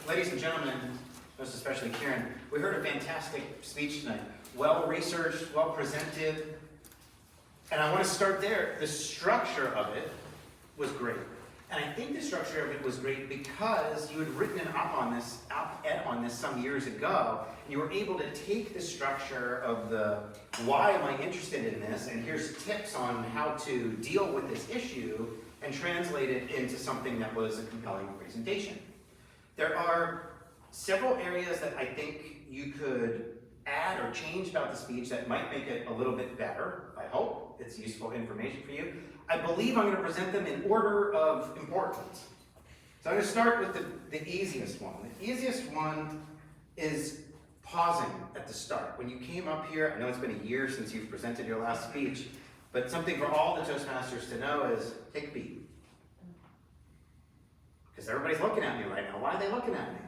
ladies and gentlemen, most especially Kieran, we heard a fantastic speech tonight. Well researched, well presented, and I want to start there. The structure of it was great. And I think the structure of it was great because you had written an op-ed on this some years ago, and you were able to take the structure of the why am I interested in this, and here's tips on how to deal with this issue, and translate it into something that was a compelling presentation. There are several areas that I think you could add or change about the speech that might make it a little bit better. I hope it's useful information for you. I believe I'm going to present them in order of importance. So I'm going to start with the easiest one. The easiest one is pausing at the start. When you came up here, I know it's been a year since you've presented your last speech, but something for all the Toastmasters to know is take a beat. Because everybody's looking at me right now. Why are they looking at me?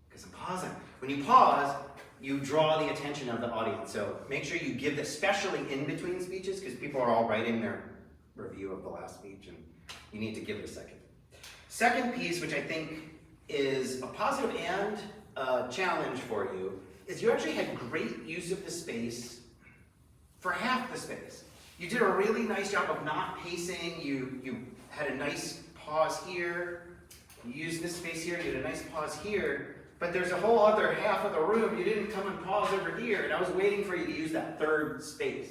Because I'm pausing. When you pause, you draw the attention of the audience. So make sure you give, especially in between speeches, because people are all writing their review of the last speech, and you need to give it a second. Second piece, which I think is a positive and a challenge for you, is you actually had great use of the space for half the space. You did a really nice job of not pacing. You had a nice pause here. You used this space here. You had a nice pause here. But there's a whole other half of the room. You didn't come and pause over here, and I was waiting for you to use that third space.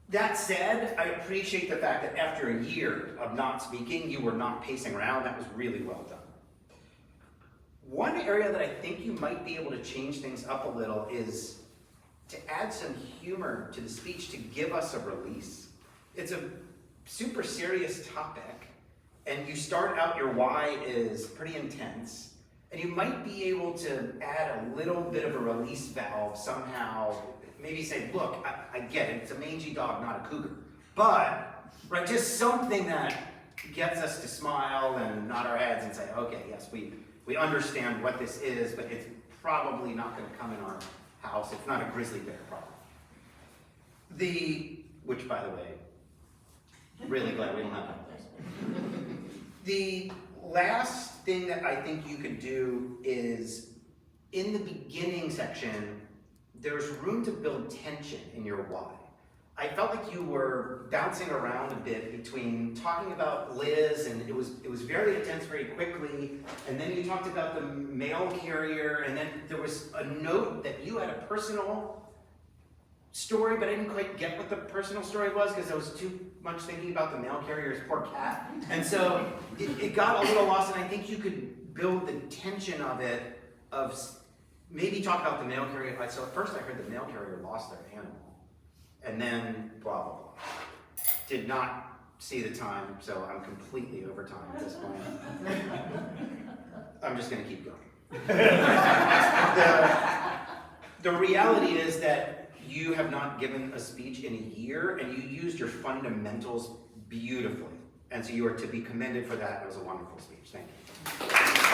That said, I appreciate the fact that after a year of not speaking, you were not pacing around. That was really well done. One area that I think you might be able to change things up a little is to add some humor to the speech to give us a release. It's a super serious topic, and you start out, your why is pretty intense. And you might be able to add a little bit of a release valve somehow. Maybe say, look, I get it, it's a mangy dog, not a cougar. But, right, just something that gets us to smile and nod our heads and say, okay, yes, we understand what this is, but it's probably not going to come in our house. It's not a grizzly bear problem. Which, by the way, really glad we don't have that. The last thing that I think you could do is, in the beginning section, there's room to build tension in your why. I felt like you were bouncing around a bit between talking about Liz, and it was very intense very quickly, and then you talked about the mail carrier, and then there was a note that you had a personal story, but I didn't quite get what the personal story was because I was too much thinking about the mail carrier's poor cat. And so it got a little lost, and I think you could build the tension of it, of maybe talk about the mail carrier. So at first I heard the mail carrier lost their animal, and then blah, blah, blah. Did not see the time, so I'm completely over time at this point. I'm just gonna keep going. The reality is that you have not given a speech in a year, and you used your fundamentals beautifully. And so you are to be commended for that. It was a wonderful speech. Thank you.